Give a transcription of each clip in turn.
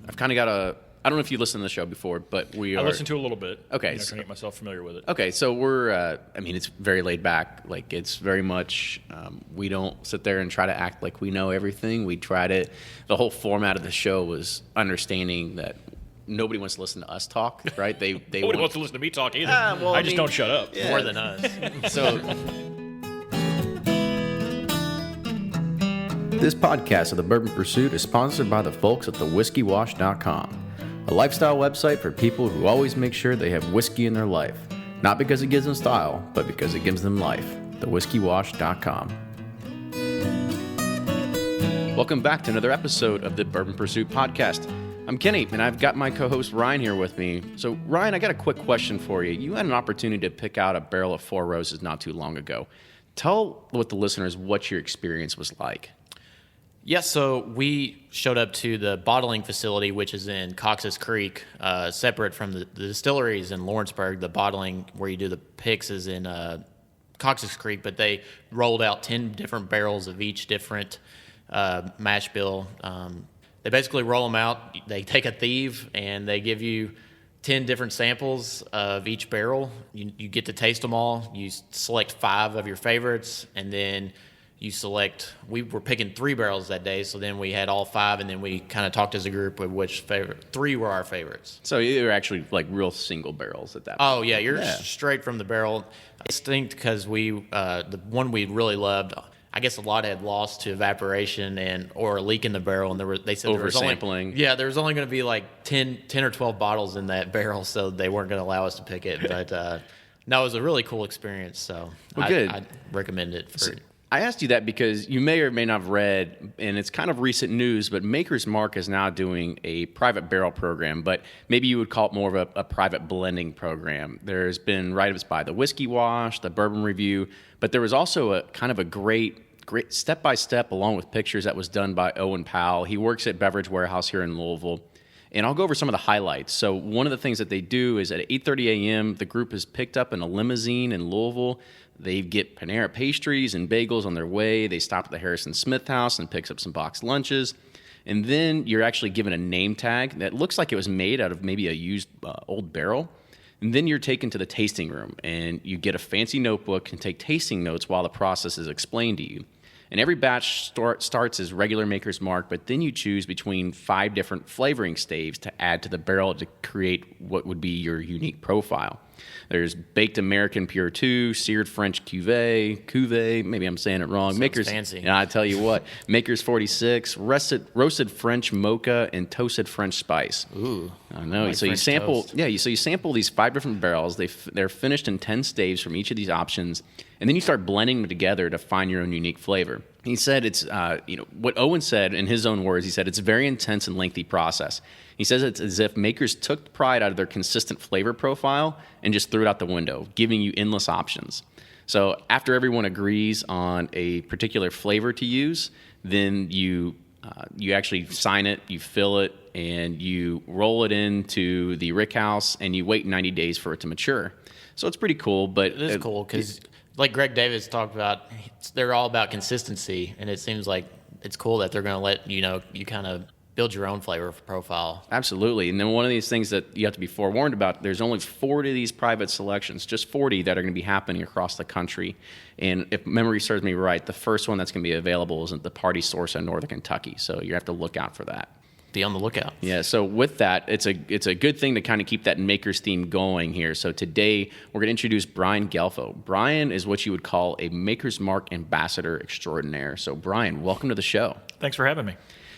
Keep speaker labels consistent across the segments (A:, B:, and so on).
A: I've kind of got I don't know if you listened to the show before, but
B: I listened to a little bit.
A: Okay.
B: Trying to get myself familiar with it.
A: Okay, so we're, it's very laid back. Like, it's very much, we don't sit there and try to act like we know everything. The whole format of the show was understanding that nobody wants to listen to us talk, right?
B: Nobody wants to listen to me talk either. I just don't shut up.
C: More than us.
A: So, this podcast of the Bourbon Pursuit is sponsored by the folks at thewhiskeywash.com, a lifestyle website for people who always make sure they have whiskey in their life. Not because it gives them style, but because it gives them life. Thewhiskeywash.com. Welcome back to another episode of the Bourbon Pursuit podcast. I'm Kenny, and I've got my co-host Ryan here with me. So, Ryan, I got a quick question for you. You had an opportunity to pick out a barrel of Four Roses not too long ago. Tell the listeners what your experience was like.
C: Yes, so we showed up to the bottling facility, which is in Cox's Creek, separate from the distilleries in Lawrenceburg. The bottling where you do the picks is in Cox's Creek, but they rolled out 10 different barrels of each different mash bill. They basically roll them out. They take a thieve, and they give you 10 different samples of each barrel. You get to taste them all. You select 5 of your favorites, and then you select. We were picking 3 barrels that day, so then we had all 5, and then we kind of talked as a group of which 3 were our favorites.
A: So you were actually like real single barrels at that point.
C: Oh, yeah, you're straight from the barrel. I think because the one we really loved, I guess a lot had lost to evaporation or a leak in the barrel, and they said there was
A: oversampling.
C: There was only going to be like 10 or 12 bottles in that barrel, so they weren't going to allow us to pick it. But no, it was a really cool experience, so I'd recommend it for.
A: I asked you that because you may or may not have read, and it's kind of recent news, but Maker's Mark is now doing a private barrel program, but maybe you would call it more of a private blending program. There's been write-ups by the Whiskey Wash, the Bourbon Review, but there was also a kind of a great step-by-step along with pictures that was done by Owen Powell. He works at Beverage Warehouse here in Louisville. And I'll go over some of the highlights. So one of the things that they do is at 8:30 a.m., the group is picked up in a limousine in Louisville. They get Panera pastries and bagels on their way. They stop at the Harrison Smith House and picks up some boxed lunches. And then you're actually given a name tag that looks like it was made out of maybe a used old barrel. And then you're taken to the tasting room, and you get a fancy notebook and take tasting notes while the process is explained to you. And every batch starts as regular Maker's Mark, but then you choose between 5 different flavoring staves to add to the barrel to create what would be your unique profile. There's Baked American Pure 2, Seared French Cuvée, maybe I'm saying it wrong.
C: Sounds
A: Maker's
C: fancy.
A: Yeah, I tell you what, Maker's 46, roasted French Mocha, and toasted French Spice.
C: Ooh,
A: I know.
C: like
A: So you
C: French
A: sample,
C: toast.
A: you sample these 5 different barrels. They're finished in 10 staves from each of these options, and then you start blending them together to find your own unique flavor. He said it's, what Owen said in his own words. He said it's a very intense and lengthy process. He says it's as if makers took pride out of their consistent flavor profile and just threw it out the window, giving you endless options. So after everyone agrees on a particular flavor to use, then you actually sign it, you fill it, and you roll it into the rick house, and you wait 90 days for it to mature. So it's pretty cool. But
C: it is cool because, like Greg Davis talked about, they're all about consistency, and it seems like it's cool that they're going to let you kind of build your own flavor profile.
A: Absolutely. And then one of these things that you have to be forewarned about, there's only 40 of these private selections, just 40 that are going to be happening across the country. And if memory serves me right, the first one that's going to be available is at the Party Source in Northern Kentucky. So you have to look out for that.
C: Be on the lookout.
A: Yeah, so with that, it's a good thing to kind of keep that Maker's theme going here. So today, we're going to introduce Brian Gelfo. Brian is what you would call a Maker's Mark ambassador extraordinaire. So Brian, welcome to the show.
B: Thanks for having me.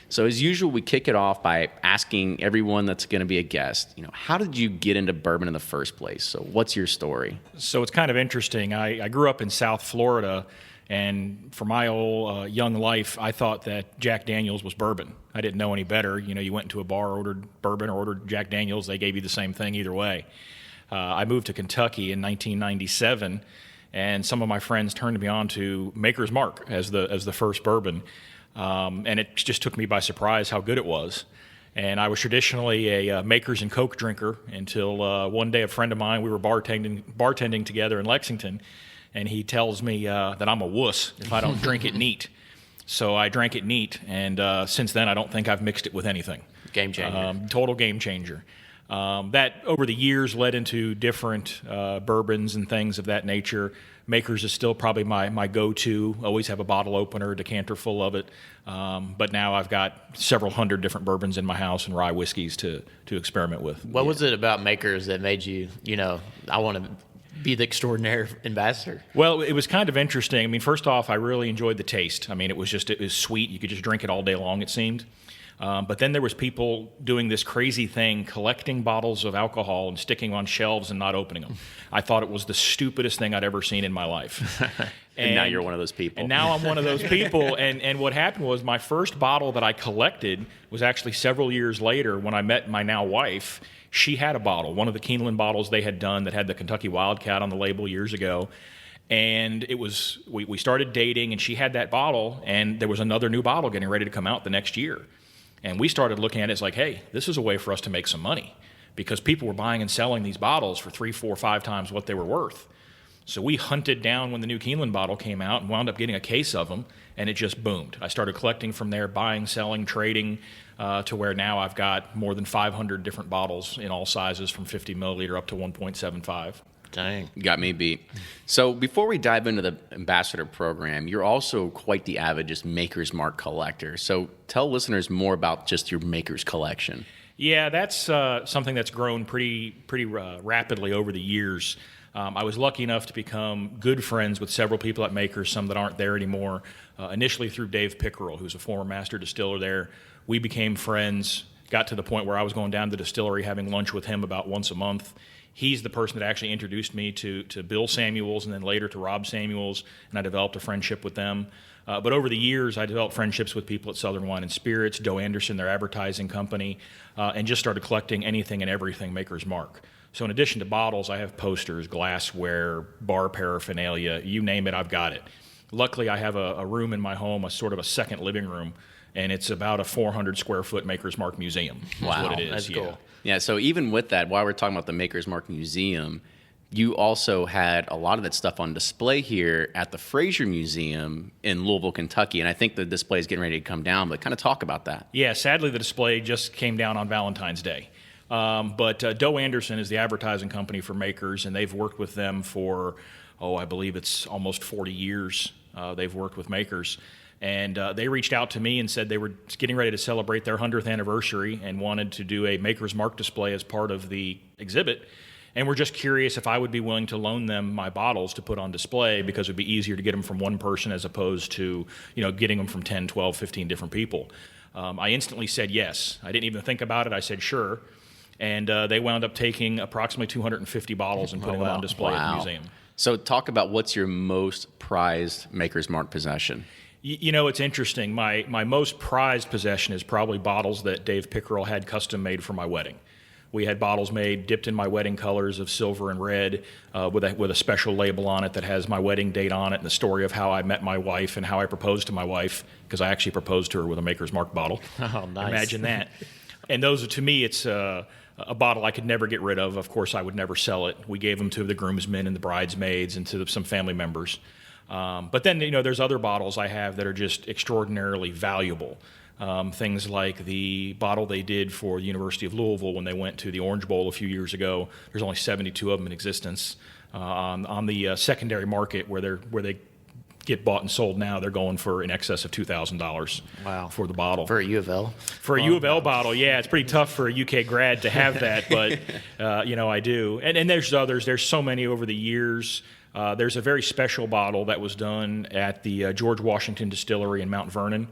A: So as usual, we kick it off by asking everyone that's going to be a guest, how did you get into bourbon in the first place? So what's your story?
B: So it's kind of interesting. I grew up in South Florida, and for my whole young life, I thought that Jack Daniels was bourbon. I didn't know any better. You went into a bar, ordered bourbon, or ordered Jack Daniels. They gave you the same thing either way. I moved to Kentucky in 1997, and some of my friends turned me on to Maker's Mark as the first bourbon. And it just took me by surprise how good it was. And I was traditionally a Makers and Coke drinker until one day a friend of mine, we were bartending together in Lexington, and he tells me that I'm a wuss if I don't drink it neat. So I drank it neat, and since then I don't think I've mixed it with anything.
C: Game changer.
B: Total game changer. That over the years led into different bourbons and things of that nature. Maker's is still probably my go-to. Always have a bottle opener, a decanter full of it. But now I've got several hundred different bourbons in my house and rye whiskeys to experiment with.
C: What was it about Makers that made you, I want to be the Extraordinaire ambassador?
B: Well, it was kind of interesting. I mean, first off, I really enjoyed the taste. I mean, it was sweet. You could just drink it all day long, it seemed. But then there was people doing this crazy thing, collecting bottles of alcohol and sticking on shelves and not opening them. I thought it was the stupidest thing I'd ever seen in my life.
A: And now you're one of those people.
B: And now I'm one of those people. And what happened was my first bottle that I collected was actually several years later when I met my now wife. She had a bottle, one of the Keeneland bottles they had done that had the Kentucky Wildcat on the label years ago. And it was we started dating, and she had that bottle, and there was another new bottle getting ready to come out the next year. And we started looking at it as like, hey, this is a way for us to make some money, because people were buying and selling these bottles for 3, 4, 5 times what they were worth. So we hunted down when the new Keeneland bottle came out and wound up getting a case of them, and it just boomed. I started collecting from there, buying, selling, trading, to where now I've got more than 500 different bottles in all sizes, from 50 milliliter up to 1.75.
C: Dang.
A: Got me beat. So before we dive into the ambassador program, you're also quite the avid just Maker's Mark collector. So tell listeners more about just your Maker's collection.
B: Yeah, that's something that's grown pretty rapidly over the years. I was lucky enough to become good friends with several people at Maker's, some that aren't there anymore. Initially through Dave Pickerel, who's a former master distiller there. We became friends, got to the point where I was going down to the distillery having lunch with him about once a month. He's the person that actually introduced me to Bill Samuels and then later to Rob Samuels, and I developed a friendship with them. But over the years, I developed friendships with people at Southern Wine and Spirits, Doe Anderson, their advertising company, and just started collecting anything and everything Maker's Mark. So in addition to bottles, I have posters, glassware, bar paraphernalia, you name it, I've got it. Luckily, I have a room in my home, a sort of a second living room, and it's about a 400 square foot Maker's Mark museum.
A: Wow,
B: what it is.
C: That's cool.
A: Yeah, so even with that, while we're talking about the Maker's Mark Museum, you also had a lot of that stuff on display here at the Fraser Museum in Louisville, Kentucky, and I think the display is getting ready to come down, but kind of talk about that.
B: Yeah, sadly the display just came down on Valentine's Day. But Doe Anderson is the advertising company for Makers, and they've worked with them for, I believe it's almost 40 years they've worked with Makers. And they reached out to me and said they were getting ready to celebrate their 100th anniversary and wanted to do a Maker's Mark display as part of the exhibit. And we're just curious if I would be willing to loan them my bottles to put on display, because it would be easier to get them from one person as opposed to, getting them from 10, 12, 15 different people. I instantly said yes. I didn't even think about it. I said sure. And they wound up taking approximately 250 bottles and putting them on display at the museum.
A: So talk about what's your most prized Maker's Mark possession.
B: It's interesting. My most prized possession is probably bottles that Dave Pickerel had custom made for my wedding. We had bottles made, dipped in my wedding colors of silver and red, with a special label on it that has my wedding date on it and the story of how I met my wife and how I proposed to my wife, because I actually proposed to her with a Maker's Mark bottle.
C: Oh, nice.
B: Imagine that. And those, to me, it's a bottle I could never get rid of. Of course, I would never sell it. We gave them to the groomsmen and the bridesmaids and to some family members. But then, there's other bottles I have that are just extraordinarily valuable. Things like the bottle they did for the University of Louisville when they went to the Orange Bowl a few years ago. There's only 72 of them in existence. On the secondary market where they get bought and sold now, they're going for in excess of $2,000.
C: Wow.
B: For the bottle.
C: For a U of L?
B: For a U of L bottle, yeah. It's pretty tough for a UK grad to have that, but, I do. And there's others. There's so many over the years. There's a very special bottle that was done at the George Washington Distillery in Mount Vernon.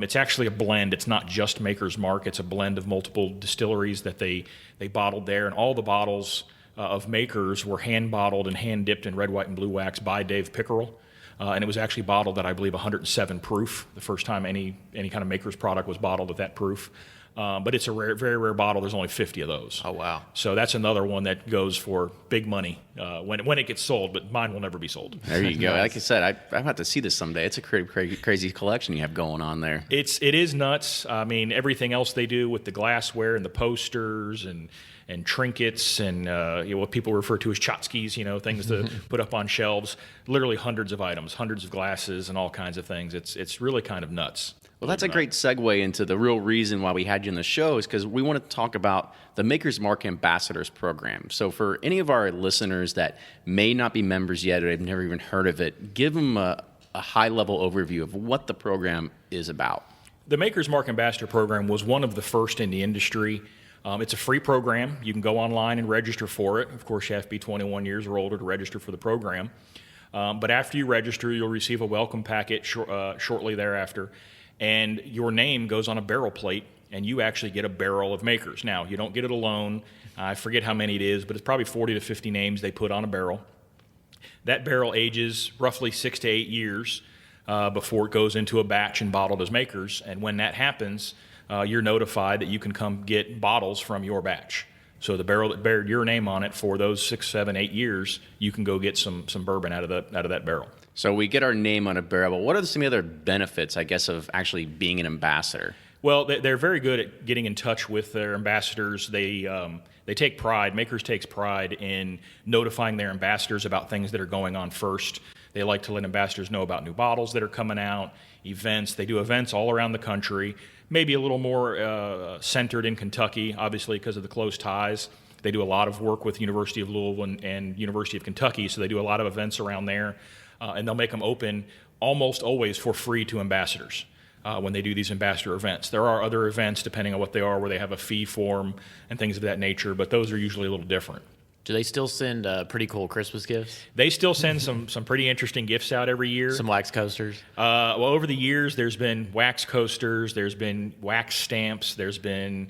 B: It's actually a blend. It's not just Maker's Mark. It's a blend of multiple distilleries that they bottled there. And all the bottles of Maker's were hand-bottled and hand-dipped in red, white, and blue wax by Dave Pickerel. And it was actually bottled at, I believe, 107 proof, the first time any kind of Maker's product was bottled at that proof. But it's a very rare bottle. There's only 50 of those.
C: Oh, wow.
B: So that's another one that goes for big money when it gets sold, but mine will never be sold.
A: There you go. Like I said, I have to see this someday. It's a crazy collection you have going on there.
B: It is nuts. I mean, everything else they do with the glassware and the posters and trinkets and what people refer to as tchotchkes, things to put up on shelves. Literally hundreds of items, hundreds of glasses, and all kinds of things. It's really kind of nuts.
A: Well, that's a great segue into the real reason why we had you in the show is because we want to talk about the Maker's Mark Ambassadors Program. So for any of our listeners that may not be members yet or have never even heard of it, give them a high-level overview of what the program is about.
B: The Maker's Mark Ambassador Program was one of the first in the industry. It's a free program. You can go online and register for it. Of course, you have to be 21 years or older to register for the program. But after you register, you'll receive a welcome packet shortly thereafter. And your name goes on a barrel plate, and you actually get a barrel of Makers. Now, you don't get it alone. I forget how many it is, but it's probably 40 to 50 names they put on a barrel. That barrel ages roughly 6 to 8 years before it goes into a batch and bottled as Makers. And when that happens, you're notified that you can come get bottles from your batch. So the barrel that bared your name on it for those 6, 7, 8 years, you can go get some bourbon out of that barrel.
A: So we get our name on a barrel, but what are some other benefits, I guess, of actually being an ambassador?
B: Well, they're very good at getting in touch with their ambassadors. They take pride, Makers takes pride in notifying their ambassadors about things that are going on first. They like to let ambassadors know about new bottles that are coming out, events. They do events all around the country, maybe a little more centered in Kentucky, obviously because of the close ties. They do a lot of work with University of Louisville and University of Kentucky, so they do a lot of events around there. And they'll make them open almost always for free to ambassadors when they do these ambassador events. There are other events, depending on what they are, where they have a fee form and things of that nature, but those are usually a little different.
C: Do they still send pretty cool Christmas gifts?
B: They still send some pretty interesting gifts out every year.
C: Some wax coasters?
B: Well, over the years, there's been wax coasters, there's been wax stamps, there's been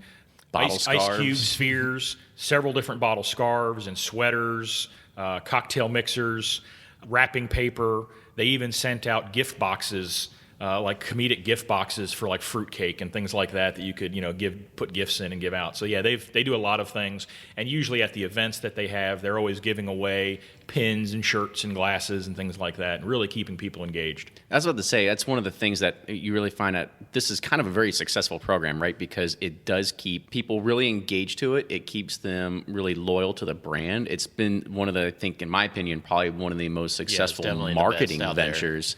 B: ice cube spheres, several different bottle scarves and sweaters, cocktail mixers, wrapping paper. They even sent out gift boxes, like comedic gift boxes for like fruitcake and things like that you could put gifts in and give out. So yeah, they do a lot of things, and usually at the events that they have, they're always giving away pins and shirts and glasses and things like that, and really keeping people engaged.
A: I was about to say, that's one of the things that you really find out. This is kind of a very successful program, right? Because it does keep people really engaged to it. It keeps them really loyal to the brand. It's been one of the, I think, in my opinion, probably one of the most successful marketing ventures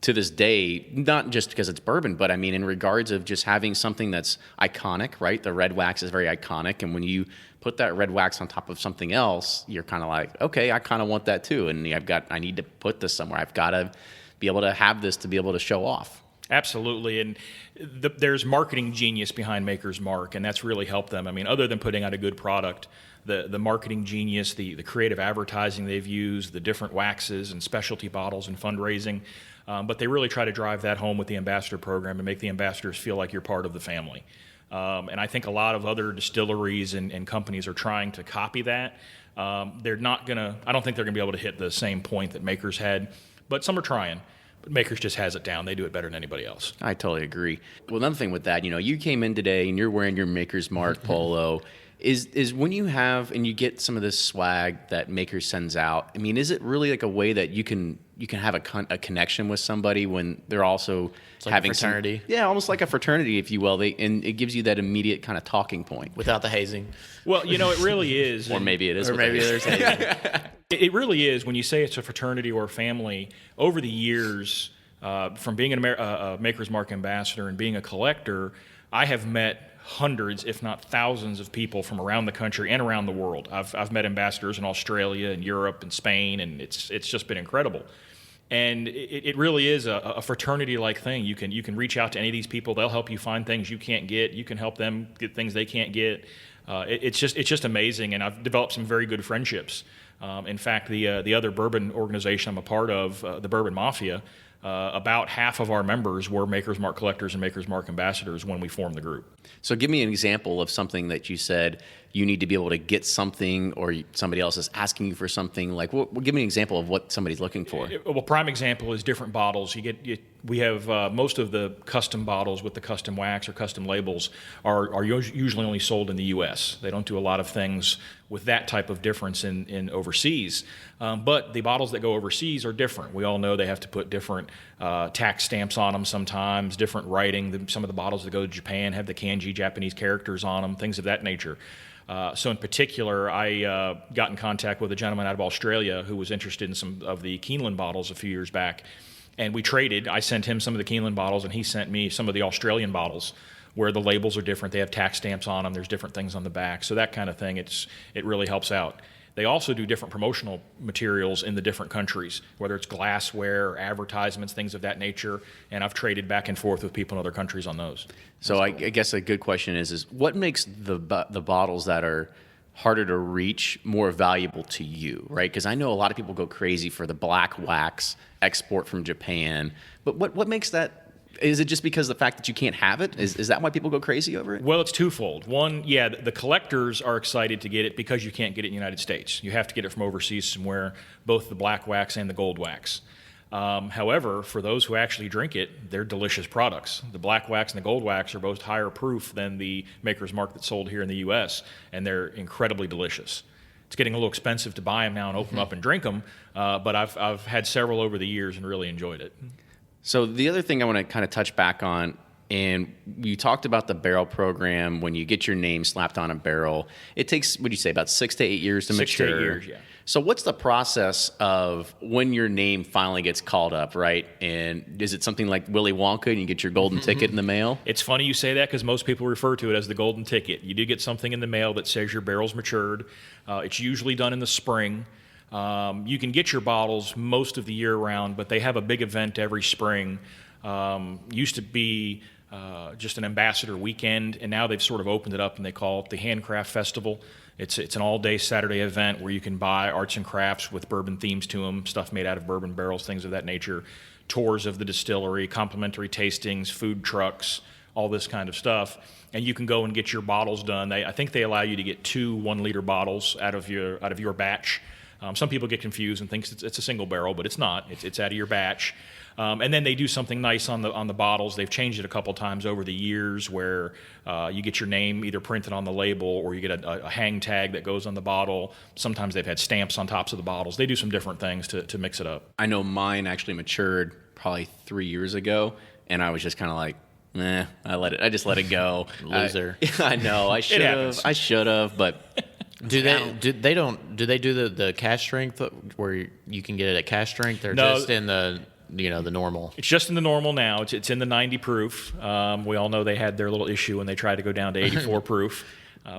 A: to this day, not just because it's bourbon, but I mean in regards of just having something that's iconic, right? The red wax is very iconic, and when you put that red wax on top of something else, you're kind of like, okay, I kind of want that too, and I need to put this somewhere. I've got to be able to have this to be able to show off.
B: Absolutely, and there's marketing genius behind Maker's Mark, and that's really helped them. I mean, other than putting out a good product, the marketing genius, the creative advertising they've used, the different waxes and specialty bottles and fundraising, but they really try to drive that home with the ambassador program and make the ambassadors feel like you're part of the family. And I think a lot of other distilleries and companies are trying to copy that. They're not gonna. I don't think they're gonna be able to hit the same point that Makers had, but some are trying. But Makers just has it down. They do it better than anybody else.
A: I totally agree. Well, another thing with that, you came in today and you're wearing your Maker's Mark polo. Is when you have and you get some of this swag that Makers sends out, I mean, is it really like a way that you can have a connection with somebody when they're also
C: like having a fraternity?
A: Almost like a fraternity, if you will. And it gives you that immediate kind of talking point.
C: Without the hazing.
B: Well, it really is.
A: Or maybe it is.
C: Or maybe there's hazing.
B: It really is. When you say it's a fraternity or a family, over the years, from being a Maker's Mark ambassador and being a collector, I have met hundreds, if not thousands, of people from around the country and around the world. I've met ambassadors in Australia and Europe and Spain, and it's just been incredible. And it really is a fraternity-like thing. You can reach out to any of these people. They'll help you find things you can't get. You can help them get things they can't get. It's just amazing, and I've developed some very good friendships. In fact, the other bourbon organization I'm a part of, the Bourbon Mafia, about half of our members were Maker's Mark collectors and Maker's Mark ambassadors when we formed the group.
A: So give me an example of something that you said you need to be able to get something, or somebody else is asking you for something. Like, give me an example of what somebody's looking for.
B: Well, prime example is different bottles. We have most of the custom bottles with the custom wax or custom labels are usually only sold in the U.S. They don't do a lot of things with that type of difference in overseas. But the bottles that go overseas are different. We all know they have to put different tax stamps on them sometimes, different writing. Some of the bottles that go to Japan have the kanji Japanese characters on them, things of that nature. So in particular, I got in contact with a gentleman out of Australia who was interested in some of the Keeneland bottles a few years back. And we traded. I sent him some of the Keeneland bottles, and he sent me some of the Australian bottles, where the labels are different. They have tax stamps on them. There's different things on the back. So that kind of thing, it really helps out. They also do different promotional materials in the different countries, whether it's glassware, advertisements, things of that nature. And I've traded back and forth with people in other countries on those.
A: So I guess a good question is what makes the bottles that are harder to reach more valuable to you, right? Because I know a lot of people go crazy for the black wax export from Japan. But what makes that? Is it just because of the fact that you can't have it? Is that why people go crazy over it?
B: Well, it's twofold. One, yeah, the collectors are excited to get it because you can't get it in the United States. You have to get it from overseas somewhere, both the black wax and the gold wax. However, for those who actually drink it, they're delicious products. The black wax and the gold wax are both higher proof than the Maker's Mark that's sold here in the U.S., and they're incredibly delicious. It's getting a little expensive to buy them now and open them up and drink them, but I've had several over the years and really enjoyed it.
A: So the other thing I want to kind of touch back on, and you talked about the barrel program. When you get your name slapped on a barrel, it takes, what do you say, about 6 to 8 years to mature?
B: 6 to 8 years, yeah.
A: So what's the process of when your name finally gets called up, right? And is it something like Willy Wonka and you get your golden ticket in the mail?
B: It's funny you say that because most people refer to it as the golden ticket. You do get something in the mail that says your barrel's matured. It's usually done in the spring. You can get your bottles most of the year round, but they have a big event every spring. Used to be just an ambassador weekend, and now they've sort of opened it up and they call it the Handcraft Festival. It's an all-day Saturday event where you can buy arts and crafts with bourbon themes to them, stuff made out of bourbon barrels, things of that nature, tours of the distillery, complimentary tastings, food trucks, all this kind of stuff. And you can go and get your bottles done. I think they allow you to get 2 1-liter bottles out of your batch. Some people get confused and think it's a single barrel, but it's not. It's out of your batch. And then they do something nice on the bottles. They've changed it a couple times over the years where you get your name either printed on the label or you get a hang tag that goes on the bottle. Sometimes they've had stamps on tops of the bottles. They do some different things to mix it up.
A: I know mine actually matured probably 3 years ago, and I was just kind of like, I just let it go.
C: Loser.
A: I know. I should have, but
C: do they do the cash strength where you can get it at cash strength, or
B: No.
C: just in the the normal?
B: It's just in the normal now. It's in the 90 proof. We all know they had their little issue when they tried to go down to 84 proof.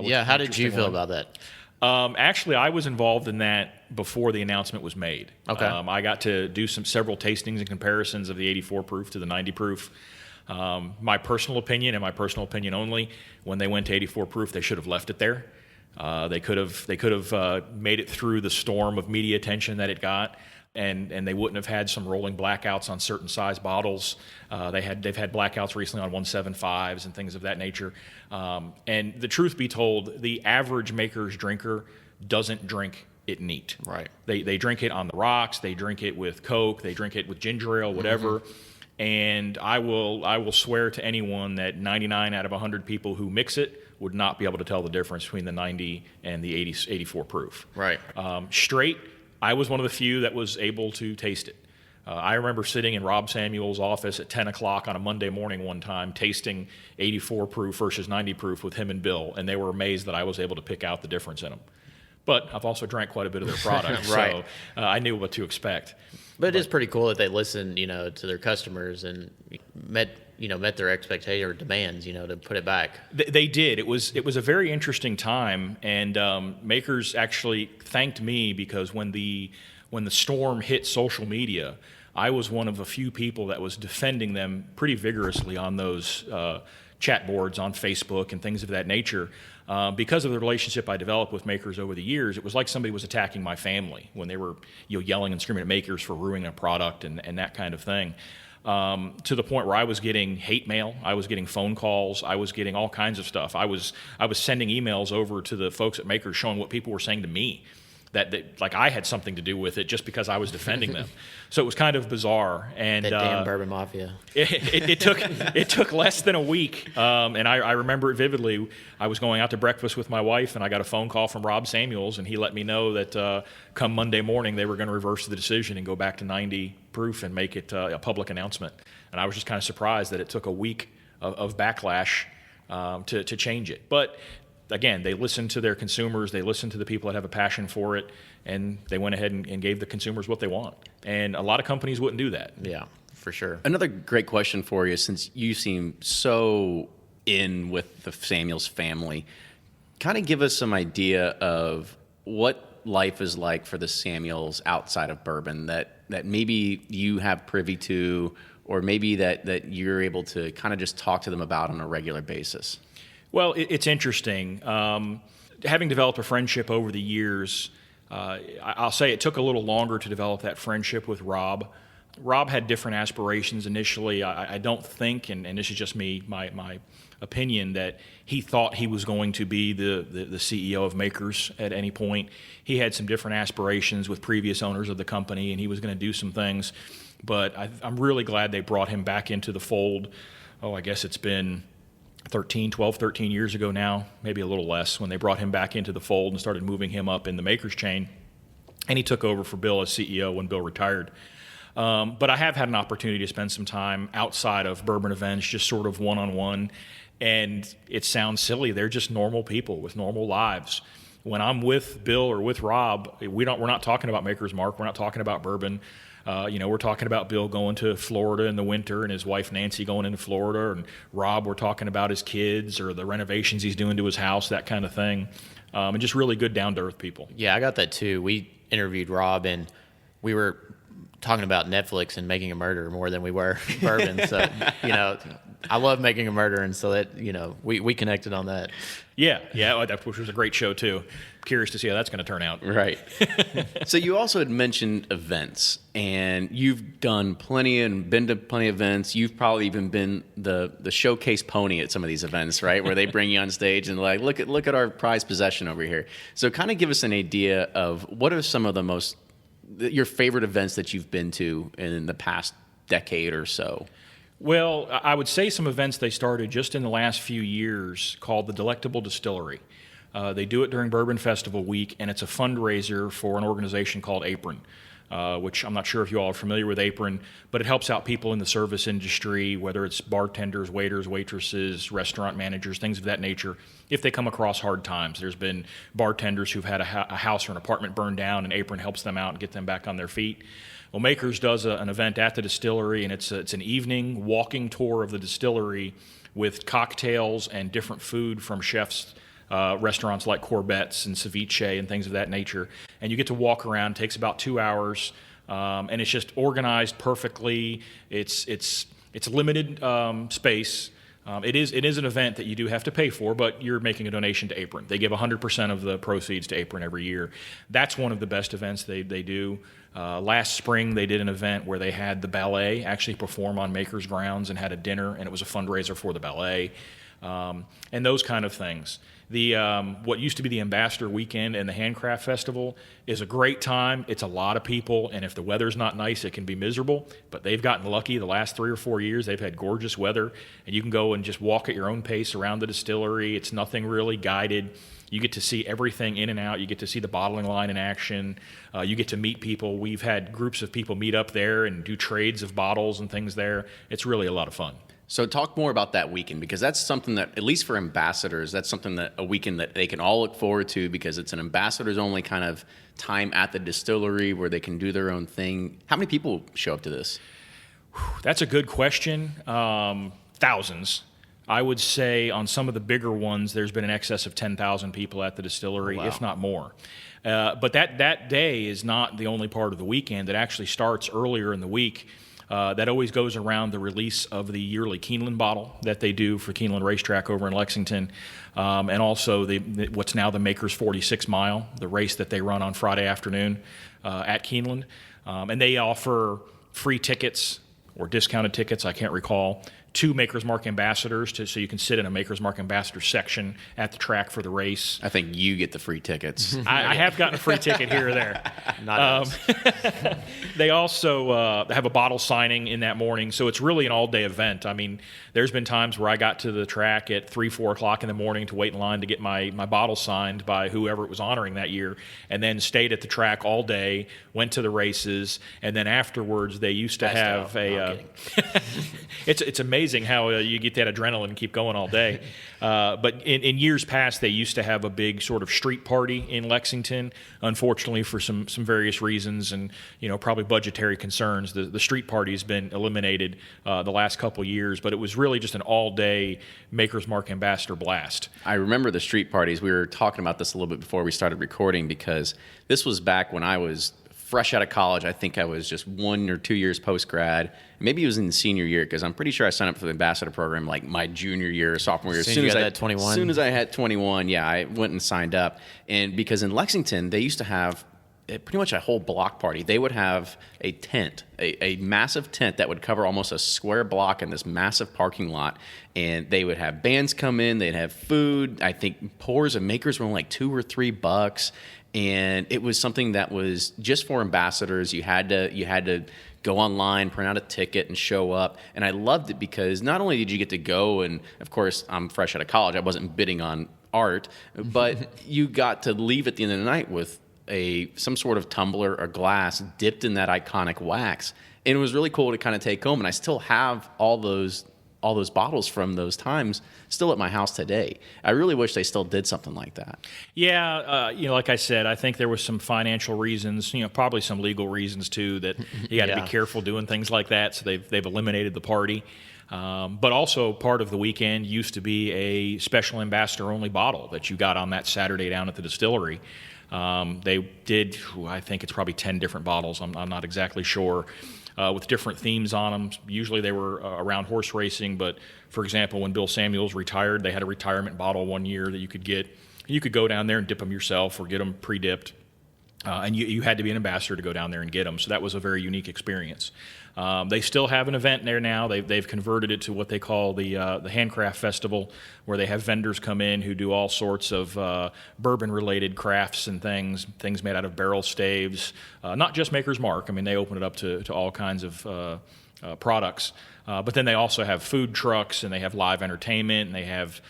C: Yeah, how did you feel about that?
B: Actually, I was involved in that before the announcement was made.
C: Okay.
B: I got to do several tastings and comparisons of the 84 proof to the 90 proof. My personal opinion, and my personal opinion only, when they went to 84 proof, they should have left it there. They could have made it through the storm of media attention that it got, and they wouldn't have had some rolling blackouts on certain size bottles. They've had blackouts recently on 175s and things of that nature. And the truth be told, the average Maker's drinker doesn't drink it neat.
C: Right.
B: They drink it on the rocks. They drink it with Coke. They drink it with ginger ale, whatever. And I will swear to anyone that 99 out of 100 people who mix it would not be able to tell the difference between the 90 and the 84 proof.
C: Right.
B: Straight, I was one of the few that was able to taste it. I remember sitting in Rob Samuel's office at 10 o'clock on a Monday morning one time, tasting 84 proof versus 90 proof with him and Bill, and they were amazed that I was able to pick out the difference in them. But I've also drank quite a bit of their product,
C: Right.
B: So I knew what to expect.
C: But it is pretty cool that they listen, to their customers and met their expectation or demands, to put it back.
B: They did. It was a very interesting time, and Makers actually thanked me because when the storm hit social media, I was one of a few people that was defending them pretty vigorously on those chat boards on Facebook and things of that nature. Because of the relationship I developed with Makers over the years, it was like somebody was attacking my family when they were yelling and screaming at Makers for ruining a product and that kind of thing. To the point where I was getting hate mail, I was getting phone calls, I was getting all kinds of stuff. I was sending emails over to the folks at Makers showing what people were saying to me, that like I had something to do with it just because I was defending them. So it was kind of bizarre. And
C: That damn bourbon mafia.
B: It took less than a week, and I remember it vividly. I was going out to breakfast with my wife, and I got a phone call from Rob Samuels, and he let me know that come Monday morning they were going to reverse the decision and go back to 90 proof and make it a public announcement. And I was just kind of surprised that it took a week of backlash to change it. But again, they listened to their consumers, they listened to the people that have a passion for it, and they went ahead and gave the consumers what they want. And a lot of companies wouldn't do that.
C: Yeah. for sure.
A: Another great question for you, since you seem so in with the Samuels family, kind of give us some idea of what life is like for the Samuels outside of bourbon that maybe you have privy to, or maybe that you're able to kind of just talk to them about on a regular basis.
B: Well, it's interesting. Having developed a friendship over the years, I'll say it took a little longer to develop that friendship with Rob. Rob had different aspirations initially. I don't think, and this is just my opinion, that he thought he was going to be the CEO of Makers at any point. He had some different aspirations with previous owners of the company, and he was going to do some things. But I'm really glad they brought him back into the fold. Oh, I guess it's been 12, 13 years ago now, maybe a little less, when they brought him back into the fold and started moving him up in the Makers chain. And he took over for Bill as CEO when Bill retired. But I have had an opportunity to spend some time outside of bourbon events, just sort of one-on-one. And it sounds silly. They're just normal people with normal lives. When I'm with Bill or with Rob, we're not talking about Maker's Mark. We're not talking about bourbon. We're talking about Bill going to Florida in the winter and his wife Nancy going into Florida, and Rob, we're talking about his kids or the renovations he's doing to his house, that kind of thing. And just really good down-to-earth people.
C: Yeah, I got that too. We interviewed Rob, and we were talking about Netflix and Making a Murder more than we were bourbon. So, I love Making a Murder, and so that, we connected on that.
B: Yeah, which was a great show too. Curious to see how that's going to turn out.
A: Right. So you also had mentioned events, and you've done plenty and been to plenty of events. You've probably even been the showcase pony at some of these events, right? Where they bring you on stage and like, look at our prized possession over here. So kind of give us an idea of what are some of your favorite events that you've been to in the past decade or so.
B: Well, I would say some events they started just in the last few years called the Delectable Distillery. They do it during Bourbon Festival Week, and it's a fundraiser for an organization called Apron, which I'm not sure if you all are familiar with Apron, but it helps out people in the service industry, whether it's bartenders, waiters, waitresses, restaurant managers, things of that nature, if they come across hard times. There's been bartenders who've had a house or an apartment burned down, and Apron helps them out and get them back on their feet. Well, Makers does an event at the distillery, and it's an evening walking tour of the distillery with cocktails and different food from chefs, restaurants like Corbet's and Ceviche and things of that nature. And you get to walk around. It takes about 2 hours, and it's just organized perfectly. It's limited space. It is an event that you do have to pay for, but you're making a donation to Apron. They give 100% of the proceeds to Apron every year. That's one of the best events they do. Last spring, they did an event where they had the ballet actually perform on Maker's grounds and had a dinner, and it was a fundraiser for the ballet, and those kind of things. What used to be the Ambassador Weekend and the Handcraft Festival is a great time. It's a lot of people, and if the weather's not nice, it can be miserable. But they've gotten lucky the last 3 or 4 years. They've had gorgeous weather, and you can go and just walk at your own pace around the distillery. It's nothing really guided. You get to see everything in and out. You get to see the bottling line in action. You get to meet people. We've had groups of people meet up there and do trades of bottles and things there. It's really a lot of fun.
A: So talk more about that weekend, because that's something that, at least for ambassadors, that's something that a weekend that they can all look forward to, because it's an ambassadors only kind of time at the distillery where they can do their own thing. How many people show up to this?
B: That's a good question. Thousands. I would say on some of the bigger ones, there's been in excess of 10,000 people at the distillery,
A: wow,
B: if not more. But that day is not the only part of the weekend. It actually starts earlier in the week. That always goes around the release of the yearly Keeneland bottle that they do for Keeneland Racetrack over in Lexington, and also what's now the Makers 46 Mile, the race that they run on Friday afternoon at Keeneland. And they offer free tickets or discounted tickets, I can't recall, to Maker's Mark ambassadors, so you can sit in a Maker's Mark ambassador section at the track for the race.
A: I think you get the free tickets.
B: I have gotten a free ticket here or there.
C: Not us.
B: They also have a bottle signing in that morning, so it's really an all-day event. I mean, there's been times where I got to the track at 3, 4 o'clock in the morning to wait in line to get my bottle signed by whoever it was honoring that year, and then stayed at the track all day, went to the races, and then afterwards they used to have it's amazing. amazing how you get that adrenaline and keep going all day. But in years past, they used to have a big sort of street party in Lexington. Unfortunately, for some various reasons and probably budgetary concerns, the street party has been eliminated the last couple years. But it was really just an all-day Maker's Mark Ambassador blast.
A: I remember the street parties. We were talking about this a little bit before we started recording because this was back when I was fresh out of college. I think I was just 1 or 2 years post-grad. Maybe it was in the senior year because I'm pretty sure I signed up for the ambassador program like my junior year or sophomore year.
C: As soon as I had 21.
A: As soon as I had 21, yeah, I went and signed up. And because in Lexington, they used to have pretty much a whole block party. They would have a tent, a massive tent that would cover almost a square block in this massive parking lot. And they would have bands come in. They'd have food. I think pours and makers were only like $2 or $3. And it was something that was just for ambassadors. You had to go online, print out a ticket, and show up. And I loved it because not only did you get to go, and of course I'm fresh out of college, I wasn't bidding on art, but you got to leave at the end of the night with some sort of tumbler or glass dipped in that iconic wax. And it was really cool to kind of take home. And I still have all those bottles from those times still at my house today. I really wish they still did something like that.
B: Yeah, like I said, I think there was some financial reasons, probably some legal reasons too, that you got to be careful doing things like that. So they've eliminated the party. But also part of the weekend used to be a special ambassador only bottle that you got on that Saturday down at the distillery. They did, I think it's probably 10 different bottles. I'm not exactly sure. With different themes on them. Usually they were around horse racing, but for example, when Bill Samuels retired, they had a retirement bottle one year that you could get. You could go down there and dip them yourself or get them pre-dipped. And you had to be an ambassador to go down there and get them. So that was a very unique experience. They still have an event there now. They've converted it to what they call the Handcraft Festival, where they have vendors come in who do all sorts of bourbon-related crafts and things made out of barrel staves. Not just Maker's Mark. I mean, they open it up to all kinds of products. But then they also have food trucks, and they have live entertainment, and they have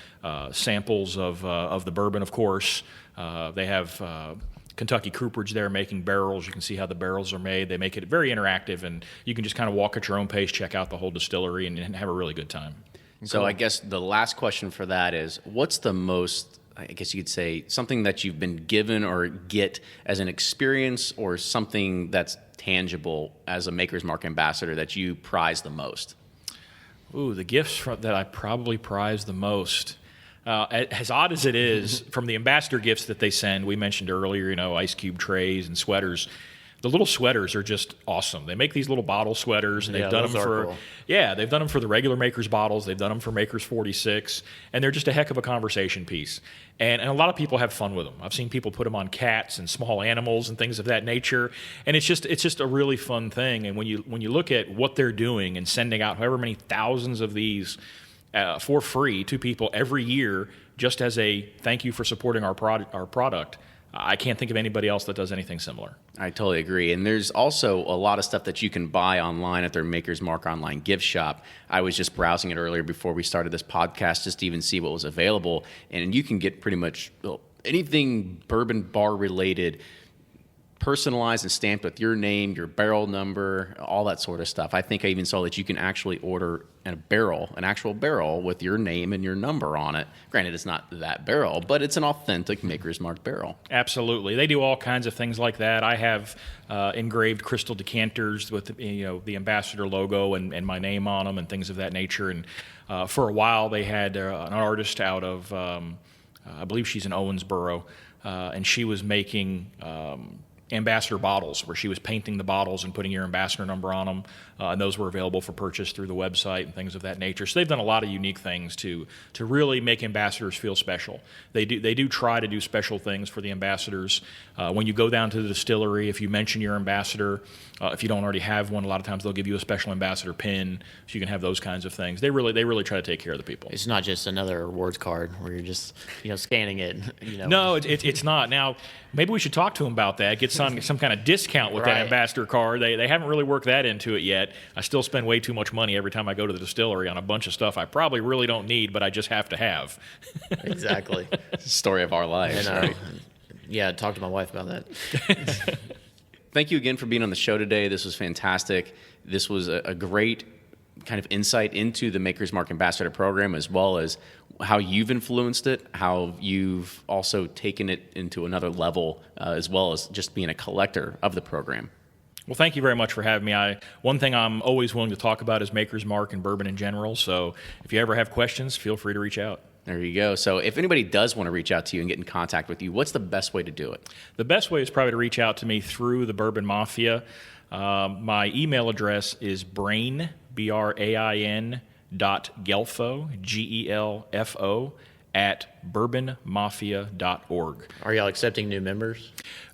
B: samples of the bourbon, of course. They have Kentucky Cooperage there making barrels. You can see how the barrels are made. They make it very interactive, and you can just kind of walk at your own pace, check out the whole distillery, and have a really good time.
A: So I guess the last question for that is, what's the most, I guess you could say, something that you've been given or get as an experience or something that's tangible as a Maker's Mark ambassador that you prize the most?
B: Ooh, the gifts that I probably prize the most. As odd as it is, from the ambassador gifts that they send, we mentioned earlier, ice cube trays and sweaters. The little sweaters are just awesome. They make these little bottle sweaters, and they've done them for cool. They've done them for the regular Maker's bottles. They've done them for Maker's 46, and they're just a heck of a conversation piece. And a lot of people have fun with them. I've seen people put them on cats and small animals and things of that nature, and it's just a really fun thing. And when you look at what they're doing and sending out however many thousands of these for free to people every year, just as a thank you for supporting our product. I can't think of anybody else that does anything similar.
A: I totally agree. And there's also a lot of stuff that you can buy online at their Maker's Mark online gift shop. I was just browsing it earlier before we started this podcast just to even see what was available. And you can get pretty much anything bourbon bar related, personalized and stamped with your name, your barrel number, all that sort of stuff. I think I even saw that you can actually order an actual barrel with your name and your number on it. Granted, it's not that barrel, but it's an authentic Maker's Mark barrel.
B: Absolutely. They do all kinds of things like that. I have engraved crystal decanters with the ambassador logo and my name on them and things of that nature. And for a while, they had an artist out of, I believe she's in Owensboro, and she was making ambassador bottles, where she was painting the bottles and putting your ambassador number on them, and those were available for purchase through the website and things of that nature. So they've done a lot of unique things to really make ambassadors feel special. They do try to do special things for the ambassadors. When you go down to the distillery, if you mention your ambassador, if you don't already have one, a lot of times they'll give you a special ambassador pin, so you can have those kinds of things. They really try to take care of the people.
C: It's not just another rewards card where you're just scanning it.
B: No, it's not. Now maybe we should talk to them about that. Get some kind of discount with that ambassador card. They haven't really worked that into it yet. I still spend way too much money every time I go to the distillery on a bunch of stuff I probably really don't need, but I just have to have.
C: Exactly.
A: It's the story of our lives, right?
C: Yeah, talk to my wife about that.
A: Thank you again for being on the show today. This was fantastic. This was a great kind of insight into the Maker's Mark Ambassador program, as well as how you've influenced it, how you've also taken it into another level, as well as just being a collector of the program.
B: Well, thank you very much for having me. One thing I'm always willing to talk about is Maker's Mark and bourbon in general. So if you ever have questions, feel free to reach out.
A: There you go. So if anybody does want to reach out to you and get in contact with you, what's the best way to do it?
B: The best way is probably to reach out to me through the Bourbon Mafia. My email address is brain, BRAIN, .gelfo, GELFO, at bourbonmafia.org.
C: Are y'all accepting new members?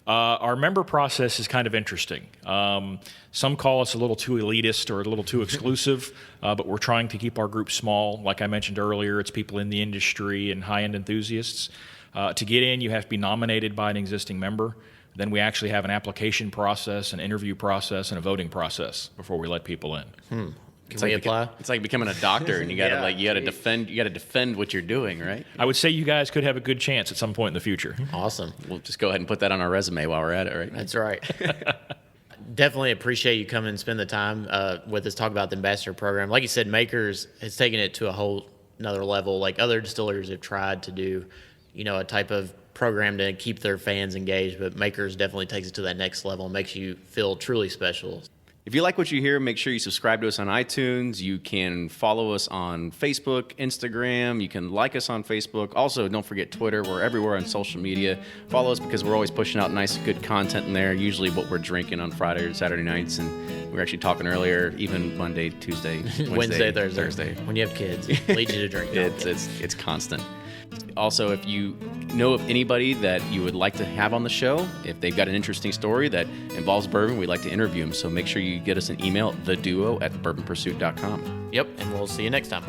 B: Our member process is kind of interesting. Some call us a little too elitist or a little too exclusive, but we're trying to keep our group small. Like I mentioned earlier, it's people in the industry and high-end enthusiasts. To get in, you have to be nominated by an existing member. Then we actually have an application process, an interview process, and a voting process before we let people in.
C: Can we apply?
A: It's like becoming a doctor, and you got to you got to defend what you're doing, right?
B: I would say you guys could have a good chance at some point in the future.
C: Awesome.
A: We'll just go ahead and put that on our resume while we're at it, right?
C: That's right. Definitely appreciate you coming and spend the time with us, talk about the ambassador program. Like you said, Makers has taken it to a whole another level. Like other distilleries have tried to do, a type of program to keep their fans engaged, but Makers definitely takes it to that next level and makes you feel truly special.
A: If you like what you hear, make sure you subscribe to us on iTunes. You can follow us on Facebook, Instagram. You can like us on Facebook. Also, don't forget Twitter. We're everywhere on social media. Follow us because we're always pushing out nice, good content in there, usually what we're drinking on Friday or Saturday nights. And we were actually talking earlier, even Monday, Tuesday,
C: Wednesday, Thursday. When you have kids, it leads you to drink.
A: It's constant. Also, if you know of anybody that you would like to have on the show, if they've got an interesting story that involves bourbon, we'd like to interview them. So make sure you get us an email at theduo@bourbonpursuit.com.
C: Yep, and we'll see you next time.